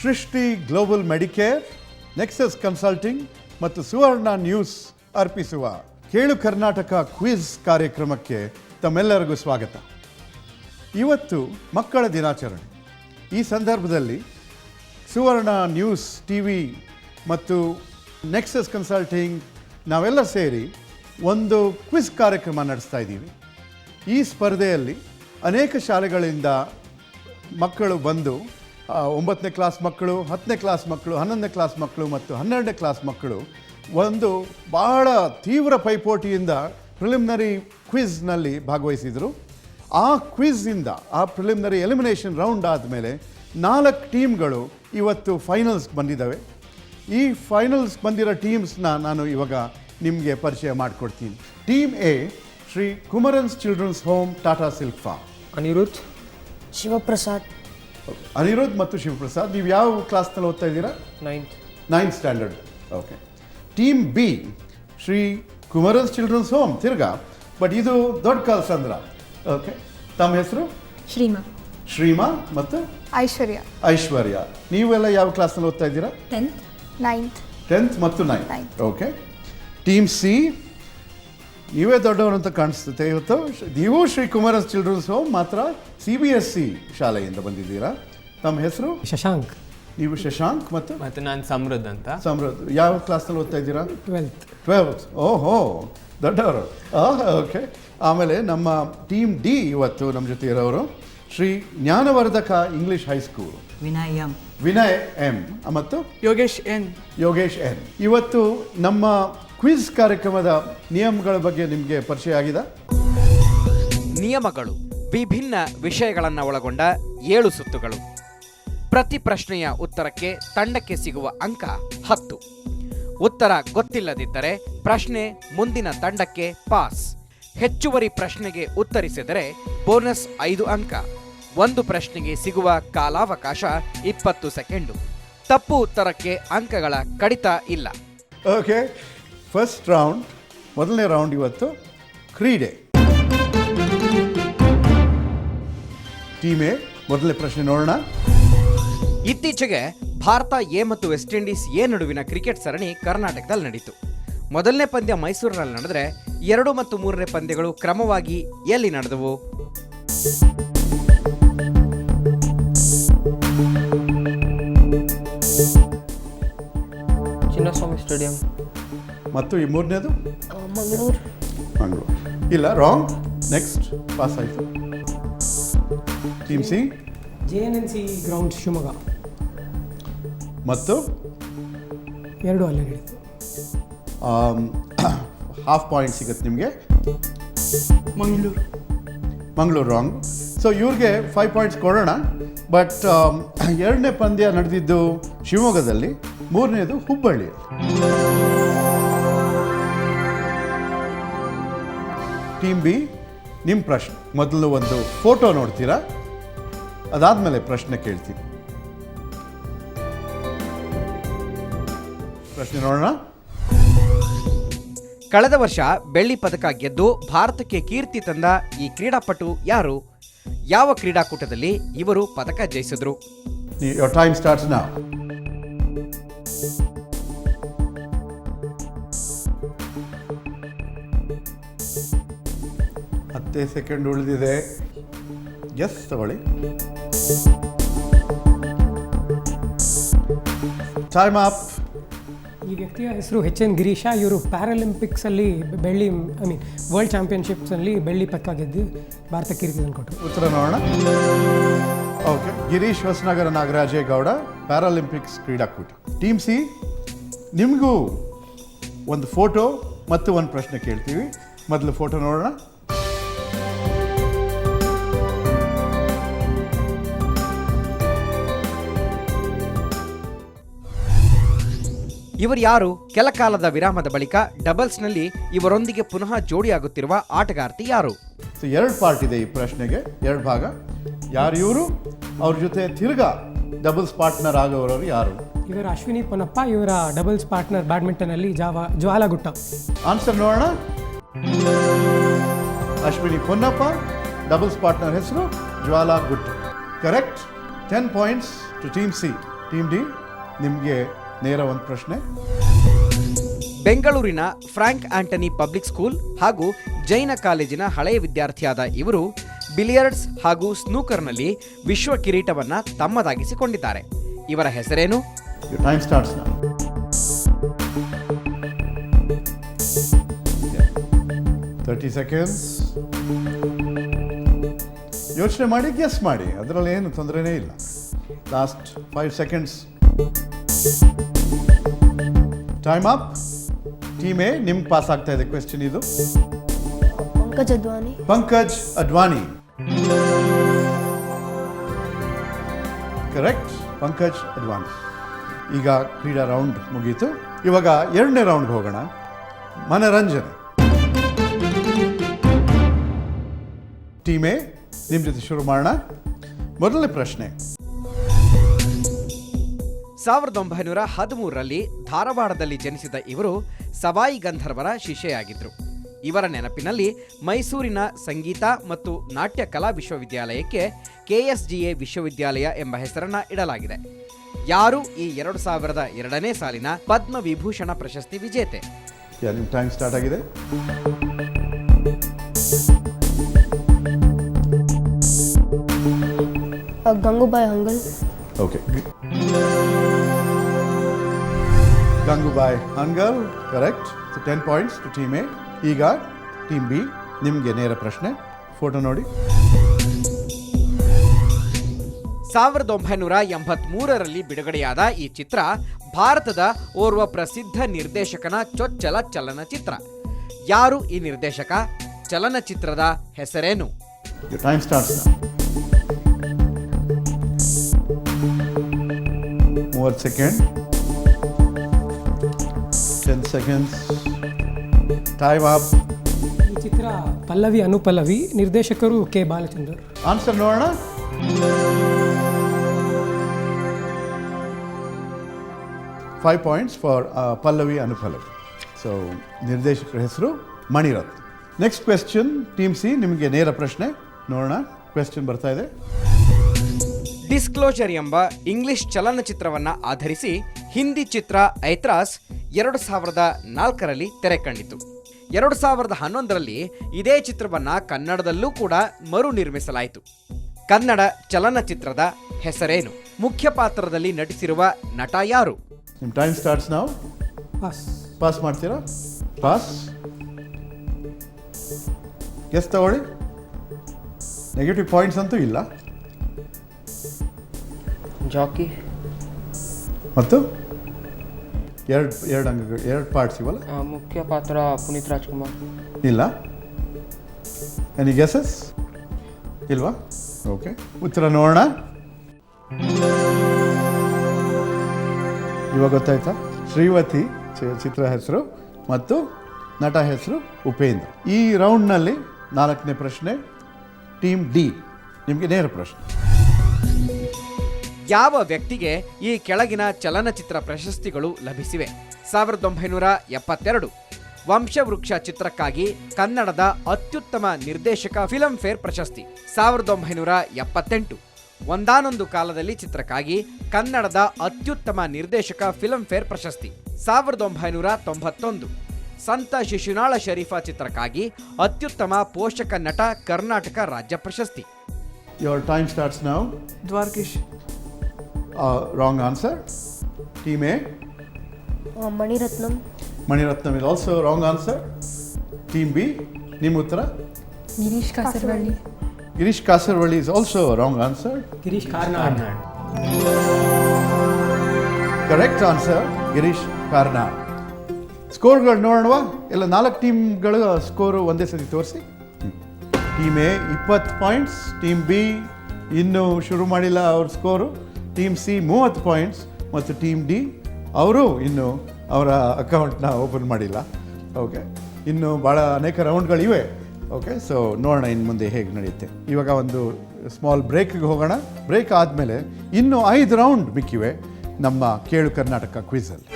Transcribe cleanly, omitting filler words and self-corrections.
ಸೃಷ್ಟಿ global Medicare, nexus consulting ಮತ್ತು ಸುವರ್ಣ news ಅರ್ಪಿಸುವ ಕೇಳು ಕರ್ನಾಟಕ ಕ್ವಿಜ್ ಕಾರ್ಯಕ್ರಮಕ್ಕೆ ತಮ್ಮೆಲ್ಲರಿಗೂ ಸ್ವಾಗತ. ಇವತ್ತು ಮಕ್ಕಳ ದಿನಾಚರಣೆ. ಈ ಸಂದರ್ಭದಲ್ಲಿ ಸುವರ್ಣ ನ್ಯೂಸ್ ಟಿವಿ ಮತ್ತು ನೆಕ್ಸಸ್ ಕನ್ಸಲ್ಟಿಂಗ್ ನಾವೆಲ್ಲ ಸೇರಿ ಒಂದು ಕ್ವಿಜ್ ಕಾರ್ಯಕ್ರಮ ನಡೆಸ್ತಾ ಇದ್ದೀವಿ. ಈ ಸ್ಪರ್ಧೆಯಲ್ಲಿ ಅನೇಕ ಶಾಲೆಗಳಿಂದ ಮಕ್ಕಳು ಬಂದು 9ನೇ ಕ್ಲಾಸ್ ಮಕ್ಕಳು, 10ನೇ ಕ್ಲಾಸ್ ಮಕ್ಕಳು, 11ನೇ ಕ್ಲಾಸ್ ಮಕ್ಕಳು ಮತ್ತು 12ನೇ ಕ್ಲಾಸ್ ಮಕ್ಕಳು ಒಂದು ಬಹಳ ತೀವ್ರ ಪೈಪೋಟಿಯಿಂದ ಪ್ರಿಲಿಮಿನರಿ ಕ್ವಿಜ್ನಲ್ಲಿ ಭಾಗವಹಿಸಿದರು. ಆ ಕ್ವಿಜ್ನಿಂದ ಆ ಪ್ರಿಲಿಮಿನರಿ ಎಲಿಮಿನೇಷನ್ ರೌಂಡ್ ಆದಮೇಲೆ 4 ಟೀಮ್ಗಳು ಇವತ್ತು ಫೈನಲ್ಸ್ಗೆ ಬಂದಿದ್ದಾವೆ. ಈ ಫೈನಲ್ಸ್ ಬಂದಿರೋ ಟೀಮ್ಸ್ನ ನಾನು ಇವಾಗ ನಿಮಗೆ ಪರಿಚಯ ಮಾಡಿಕೊಡ್ತೀನಿ. Team A Shri Kumaran's children's home, Tata silk farm. Anirudh, Shivaprasad. Anirudh ಮತ್ತು ಶಿವಪ್ರಸಾದ್, ನೀವು ಯಾವ ಕ್ಲಾಸ್ನಲ್ಲಿ ಓದ್ತಾ ಇದ್ದೀರಾ? 9th standard. Okay. Team B Shri Kumaran's children's home ತಿರ್ಗಾ, ಬಟ್ ಇದು ದೊಡ್ಡ ಕಲ್ಸಂದ್ರ. ಓಕೆ. ತಮ್ಮ ಹೆಸರು? ಶ್ರೀಮಾ ಮತ್ತು ಐಶ್ವರ್ಯ. ನೀವೆಲ್ಲ ಯಾವ ಕ್ಲಾಸ್ನಲ್ಲಿ ಓದ್ತಾ ಇದ್ದೀರಾ? 10th ಮತ್ತು 9th. ಓಕೆ. ಟೀಮ್ ಸಿ, ನೀವೇ ದೊಡ್ಡವರು ಅಂತ ಕಾಣಿಸುತ್ತೆ ಇವತ್ತು. ನೀವು ಶ್ರೀ ಕುಮಾರಸ್ ಚಿಲ್ಡ್ರನ್ಸ್ ಹೋಮ್, ಮಾತ್ರ CBSE ಶಾಲೆಯಿಂದ ಬಂದಿದ್ದೀರಾ. ತಮ್ಮ ಹೆಸರು? ಶಶಾಂಕ್. ನೀವು ಶಶಾಂಕ್ ಮತ್ತು ನಾನು ಸಮೃದ್ಧ್ ಅಂತ. ಸಮೃದ್ಧ್. ಯಾವ ಕ್ಲಾಸ್ನಲ್ಲಿ ಓದ್ತಾ ಇದ್ದೀರಾ? 12th. ಓಹೋ, ದೊಡ್ಡವರು. ಓಕೆ. ಆಮೇಲೆ ನಮ್ಮ ಟೀಮ್ ಡಿ ಇವತ್ತು ನಮ್ಮ ಜೊತೆ ಇರೋರು Shri Jnanavardhaka English high school, Vinay M ಮತ್ತು ಯೋಗೇಶ್ ಎನ್. ಇವತ್ತು ನಮ್ಮ ಕ್ವಿಜ್ ಕಾರ್ಯಕ್ರಮದ ನಿಯಮಗಳ ಬಗ್ಗೆ ನಿಮಗೆ ಪರಿಚಯ ಆಗಿದೆ. ನಿಯಮಗಳು: ವಿಭಿನ್ನ ವಿಷಯಗಳನ್ನು ಒಳಗೊಂಡ 7 ಸುತ್ತುಗಳು. ಪ್ರತಿ ಪ್ರಶ್ನೆಯ ಉತ್ತರಕ್ಕೆ ತಂಡಕ್ಕೆ ಸಿಗುವ ಅಂಕ 10. ಉತ್ತರ ಗೊತ್ತಿಲ್ಲದಿದ್ದರೆ ಪ್ರಶ್ನೆ ಮುಂದಿನ ತಂಡಕ್ಕೆ ಪಾಸ್. ಹೆಚ್ಚುವರಿ ಪ್ರಶ್ನೆಗೆ ಉತ್ತರಿಸಿದರೆ ಬೋನಸ್ 5 ಅಂಕ. ಒಂದು ಪ್ರಶ್ನೆಗೆ ಸಿಗುವ ಕಾಲಾವಕಾಶ 20 ಸೆಕೆಂಡು. ತಪ್ಪು ಉತ್ತರಕ್ಕೆ ಅಂಕಗಳ ಕಡಿತ ಇಲ್ಲ. ಓಕೆ. ಫಸ್ಟ್ ರೌಂಡ್, ಮೊದಲನೇ ರೌಂಡ್ ಇವತ್ತು ಕ್ರೀಡೆ. ಟೀಮ್ ಎ ಮೊದಲನೇ ಪ್ರಶ್ನೆ ನೋಡೋಣ. ಇತ್ತೀಚೆಗೆ ಭಾರತ ಎ ಮತ್ತು ವೆಸ್ಟ್ ಇಂಡೀಸ್ ಎ ನಡುವಿನ ಕ್ರಿಕೆಟ್ ಸರಣಿ ಕರ್ನಾಟಕದಲ್ಲಿ ನಡೆಯಿತು. ಮೊದಲನೇ ಪಂದ್ಯ ಮೈಸೂರಿನಲ್ಲಿ ನಡೆದರೆ 2 ಮತ್ತು 3ನೇ ಪಂದ್ಯಗಳು ಕ್ರಮವಾಗಿ ಎಲ್ಲಿ ನಡೆದವು? ಚಿನ್ನಸ್ವಾಮಿ ಸ್ಟೇಡಿಯಂ. ಮತ್ತು ಈ ಮೂರನೇದು ಮಂಗಳೂರು. ಇಲ್ಲ, ರಾಂಗ್. ನೆಕ್ಸ್ಟ್ ಪಾಸ್ ಆಯಿತು. Team C JNNC ground Shivamogga. ಮತ್ತು 2 ಅಲ್ಲೇ ನಡೀತು. ಹಾಫ್ ಪಾಯಿಂಟ್ ಸಿಗುತ್ತೆ ನಿಮಗೆ. ಮಂಗಳೂರು ರಾಂಗ್. ಸೊ ಇವ್ರಿಗೆ 5 ಪಾಯಿಂಟ್ಸ್ ಕೊಡೋಣ. ಬಟ್ 2ನೇ ಪಂದ್ಯ ನಡೆದಿದ್ದು ಶಿವಮೊಗ್ಗದಲ್ಲಿ, 3ನೇದು ಹುಬ್ಬಳ್ಳಿ. ಟೀಮ್ ಬಿ, ನಿಮ್ಮ ಪ್ರಶ್ನೆ. ಮೊದಲು ಒಂದು ಫೋಟೋ ನೋಡ್ತೀರಾ, ಅದಾದಮೇಲೆ ಪ್ರಶ್ನೆ ಕೇಳ್ತೀನಿ. ಪ್ರಶ್ನೆ ನೋಡೋಣ. ಕಳೆದ ವರ್ಷ ಬೆಳ್ಳಿ ಪದಕ ಗೆದ್ದು ಭಾರತಕ್ಕೆ ಕೀರ್ತಿ ತಂದ ಈ ಕ್ರೀಡಾಪಟು ಯಾರು? ಯಾವ ಕ್ರೀಡಾಕೂಟದಲ್ಲಿ ಇವರು ಪದಕ ಜಯಿಸಿದ್ರು? Your time starts now. ಹತ್ತೇ ಸೆಕೆಂಡ್ ಉಳಿದಿದೆ. ಎಸ್ ತಗೊಳ್ಳಿ. Time up. ಈ ವ್ಯಕ್ತಿಯ ಹೆಸರು HN ಗಿರೀಶ. ಇವರು ಪ್ಯಾರಾಲಿಂಪಿಕ್ಸಲ್ಲಿ ವರ್ಲ್ಡ್ ಚಾಂಪಿಯನ್ಶಿಪ್ಸಲ್ಲಿ ಬೆಳ್ಳಿ ಪದಕ ಗೆದ್ದು ಭಾರತ ಕೀರ್ತಿ ತಂದುಕೊಟ್ರು. ಉತ್ತರ ನೋಡೋಣ. ಓಕೆ. ಗಿರೀಶ್ ಹೊಸನಗರ ನಾಗರಾಜೇಗೌಡ, ಪ್ಯಾರಾಲಿಂಪಿಕ್ಸ್ ಕ್ರೀಡಾಕೂಟ. ಟೀಮ್ ಸಿ, ನಿಮಗೂ ಒಂದು ಫೋಟೋ ಮತ್ತು ಒಂದು ಪ್ರಶ್ನೆ ಕೇಳ್ತೀವಿ. ಮೊದಲು ಫೋಟೋ ನೋಡೋಣ. ಇವರು ಯಾರು? ಕೆಲ ಕಾಲದ ವಿರಾಮದ ಬಳಿಕ ಡಬಲ್ಸ್ನಲ್ಲಿ ಇವರೊಂದಿಗೆ ಪುನಃ ಜೋಡಿಯಾಗುತ್ತಿರುವ ಆಟಗಾರ್ತಿ ಯಾರು? 2 ಪಾರ್ಟ್ ಇದೆ ಈ ಪ್ರಶ್ನೆಗೆ, 2 ಭಾಗ. ಯಾರು ಇವರು? ಅವ್ರ ಜೊತೆ ತಿರ್ಗಾ ಡಬಲ್ಸ್ ಪಾರ್ಟ್ನರ್ ಆಗೋರು ಯಾರು? ಇವರು ಅಶ್ವಿನಿ ಪೊನ್ನಪ್ಪ. ಇವರ ಡಬಲ್ಸ್ ಪಾರ್ಟ್ನರ್ ಬ್ಯಾಡ್ಮಿಂಟನಲ್ಲಿ ಜ್ವಾಲಾ ಗುಟ್ಟ. ಆನ್ಸರ್ ನೋಡೋಣ. ಅಶ್ವಿನಿ ಪೊನ್ನಪ್ಪ, ಡಬಲ್ಸ್ ಪಾರ್ಟ್ನರ್ ಹೆಸರು Jwala Gutta. Correct. 10 points to team C. Team D ನಿಮಗೆ ನೇರ ಒಂದು ಪ್ರಶ್ನೆ. ಬೆಂಗಳೂರಿನ ಫ್ರಾಂಕ್ ಆಂಟನಿ ಪಬ್ಲಿಕ್ ಸ್ಕೂಲ್ ಹಾಗೂ ಜೈನ ಕಾಲೇಜಿನ ಹಳೆಯ ವಿದ್ಯಾರ್ಥಿಯಾದ ಇವರು ಬಿಲಿಯರ್ಡ್ಸ್ ಹಾಗೂ ಸ್ನೂಕರ್ನಲ್ಲಿ ವಿಶ್ವ ಕಿರೀಟವನ್ನ ತಮ್ಮದಾಗಿಸಿಕೊಂಡಿದ್ದಾರೆ. ಇವರ ಹೆಸರೇನು? Your time starts now. Yeah. 30 seconds. ಯೋಚನೆ ಮಾಡಿ ಗೆಸ್ ಮಾಡಿ, ಅದರಲ್ಲಿ ಏನು ತೊಂದರೆನೇ ಇಲ್ಲ. Last 5 seconds. Time up. Team A ನಿಮ್ಗೆ ಪಾಸ್ ಆಗ್ತಾ ಇದೆ ಕ್ವೆಶ್ಚನ್ ಇದು. ಪಂಕಜ್ ಅದ್ವಾನಿ. ಪಂಕಜ್ ಅಡ್ವಾಣಿ. ಕರೆಕ್ಟ್, ಪಂಕಜ್ ಅಡ್ವಾಣಿ. ಈಗ ಕ್ರೀಡಾ ರೌಂಡ್ ಮುಗೀತು. ಇವಾಗ ಎರಡನೇ ರೌಂಡ್ಗೆ ಹೋಗೋಣ, ಮನರಂಜನೆ. ಟೀಮೇ ನಿಮ್ಮ ಜೊತೆ ಶುರು ಮಾಡೋಣ. ಮೊದಲನೇ ಪ್ರಶ್ನೆ. 1913ರಲ್ಲಿ ಧಾರವಾಡದಲ್ಲಿ ಜನಿಸಿದ ಇವರು ಸವಾಯಿ ಗಂಧರ್ವರ ಶಿಷ್ಯೆಯಾಗಿದ್ದರು. ಇವರ ನೆನಪಿನಲ್ಲಿ ಮೈಸೂರಿನ ಸಂಗೀತ ಮತ್ತು ನಾಟ್ಯ ಕಲಾ ವಿಶ್ವವಿದ್ಯಾಲಯಕ್ಕೆ KSGA ವಿಶ್ವವಿದ್ಯಾಲಯ ಎಂಬ ಹೆಸರನ್ನ ಇಡಲಾಗಿದೆ. ಯಾರು ಈ 2002ನೇ ಸಾಲಿನ ಪದ್ಮ ವಿಭೂಷಣ ಪ್ರಶಸ್ತಿ ವಿಜೇತೆ? ನಿಮ್ಮ ಟೈಮ್ ಸ್ಟಾರ್ಟ್ ಆಗಿದೆ. Gangubai Hangal. Okay, Gangubai Hangal correct. 10 points to team A. ಈಗ ಟೀಮ್ ಬಿ ನಿಮಗೆ ನೇರ ಪ್ರಶ್ನೆ. ಫೋಟೋ ನೋಡಿ. 1983ರಲ್ಲಿ ಬಿಡುಗಡೆಯಾದ ಈ ಚಿತ್ರ ಭಾರತದ ಓರ್ವ ಪ್ರಸಿದ್ಧ ನಿರ್ದೇಶಕನ ಚೊಚ್ಚಲ ಚಲನಚಿತ್ರ. ಯಾರು ಈ ನಿರ್ದೇಶಕ? ಚಲನಚಿತ್ರದ ಹೆಸರೇನು? Your time starts now. 30 seconds. 10 seconds. Time up. ಈ ಚಿತ್ರ ಪಲ್ಲವಿ ಅನುಪಲ್ಲವಿ, ನಿರ್ದೇಶಕರು ಕೆ ಬಾಲಚಂದರ್. ಆನ್ಸರ್ ನೋಡೋಣ. Five points for Pallavi Anupallavi. So ನಿರ್ದೇಶಕರ ಹೆಸರು Maniratnam. Next question team C, ನಿಮಗೆ ನೇರ ಪ್ರಶ್ನೆ. ನೋಡೋಣ, ಕ್ವೆಶ್ಚನ್ ಬರ್ತಾ ಇದೆ. ಡಿಸ್ಕ್ಲೋಜರ್ ಎಂಬ ಇಂಗ್ಲಿಷ್ ಚಲನಚಿತ್ರವನ್ನ ಆಧರಿಸಿ ಹಿಂದಿ ಚಿತ್ರ ಐತ್ರಾಸ್ 2004ರಲ್ಲಿ ತೆರೆ ಕಂಡಿತು. 2011ರಲ್ಲಿ ಇದೇ ಚಿತ್ರವನ್ನ ಕನ್ನಡದಲ್ಲೂ ಕೂಡ ಮರು ನಿರ್ಮಿಸಲಾಯಿತು. ಕನ್ನಡ ಚಲನಚಿತ್ರದ ಹೆಸರೇನು? ಮುಖ್ಯ ಪಾತ್ರದಲ್ಲಿ ನಟಿಸಿರುವ ನಟ ಯಾರು? ನಿಮ್ಮ ಟೈಮ್ ಸ್ಟಾರ್ಟ್ಸ್ ನಾವು. ಪಾಸ್ ಮಾಡ್ತೀರಾ? ಪಾಸ್. ಗೆಸ್ ತಗೊಳ್ಳಿ. ನೆಗೆಟಿವ್ ಪಾಯಿಂಟ್ಸ್ ಅಂತೂ ಇಲ್ಲ. ಜಾಕಿ. ಮತ್ತು ಎರಡು ಅಂಗಗಳು, ಎರಡು ಪಾರ್ಟ್ಸ್ ಇವಲ್ಲ. ಮುಖ್ಯ ಪಾತ್ರ ಪುನೀತ್ ರಾಜ್ಕುಮಾರ್. ಇಲ್ಲ. Any guesses? ಇಲ್ವಾ? ಓಕೆ, ಉತ್ತರ ನೋಡೋಣ. ಇವಾಗ ಗೊತ್ತಾಯ್ತಾ? ಶ್ರೀವತಿ ಚಿತ್ರ ಹೆಸರು ಮತ್ತು ನಟ ಹೆಸರು ಉಪೇಂದ್ರ. ಈ ರೌಂಡ್ನಲ್ಲಿ 4ನೇ ಪ್ರಶ್ನೆ. ಟೀಮ್ ಡಿ ನಿಮಗೆ ನೇರ ಪ್ರಶ್ನೆ. ಯಾವ ವ್ಯಕ್ತಿಗೆ ಈ ಕೆಳಗಿನ ಚಲನಚಿತ್ರ ಪ್ರಶಸ್ತಿಗಳು ಲಭಿಸಿವೆ? 1972 ವಂಶವೃಕ್ಷ ಚಿತ್ರಕ್ಕಾಗಿ ಕನ್ನಡದ ಅತ್ಯುತ್ತಮ ನಿರ್ದೇಶಕ ಫಿಲ್ಮ್ ಫೇರ್ ಪ್ರಶಸ್ತಿ. 1978 ಒಂದಾನೊಂದು ಕಾಲದಲ್ಲಿ ಚಿತ್ರಕ್ಕಾಗಿ ಕನ್ನಡದ ಅತ್ಯುತ್ತಮ ನಿರ್ದೇಶಕ ಫಿಲ್ಮ್ ಫೇರ್ ಪ್ರಶಸ್ತಿ. 1991 ಸಂತ ಶಿಶುನಾಳ ಶರೀಫ ಚಿತ್ರಕ್ಕಾಗಿ ಅತ್ಯುತ್ತಮ ಪೋಷಕ ನಟ ಕರ್ನಾಟಕ ರಾಜ್ಯ ಪ್ರಶಸ್ತಿ. Your time starts now. Dwarakish. Wrong answer. Team A. Maniratnam. Maniratnam is also wrong answer. Team B ನಿಮ್ಮ ಉತ್ತರ? Girish Kasaravalli. Girish Kasaravalli is also wrong answer. Girish Karnad. Correct answer, Girish Karnad. ಸ್ಕೋರ್ಗಳು ನೋಡೋಣವಾ? ಎಲ್ಲ 4 ಟೀಮ್ಗಳ ಸ್ಕೋರು ಒಂದೇ ಸತಿ ತೋರಿಸಿ. Team A 20 points, team B ಇನ್ನೂ ಶುರು ಮಾಡಿಲ್ಲ ಅವ್ರ ಸ್ಕೋರು, ಟೀಮ್ ಸಿ 30 ಪಾಯಿಂಟ್ಸ್ ಮತ್ತು ಟೀಮ್ ಡಿ ಅವರು ಇನ್ನೂ ಅವರ ಅಕೌಂಟ್ನ ಓಪನ್ ಮಾಡಿಲ್ಲ. ಓಕೆ, ಇನ್ನು ಭಾಳ ಅನೇಕ ರೌಂಡ್ಗಳಿವೆ. ಓಕೆ, ಸೊ ನೋಡೋಣ ಇನ್ನು ಮುಂದೆ ಹೇಗೆ ನಡೆಯುತ್ತೆ. ಇವಾಗ ಒಂದು ಸ್ಮಾಲ್ ಬ್ರೇಕ್ಗೆ ಹೋಗೋಣ. ಬ್ರೇಕ್ ಆದಮೇಲೆ ಇನ್ನೂ 5 ರೌಂಡ್ ಮಿಕ್ಕಿವೆ ನಮ್ಮ ಕೇಳು ಕರ್ನಾಟಕ ಕ್ವಿಝಲ್ಲಿ.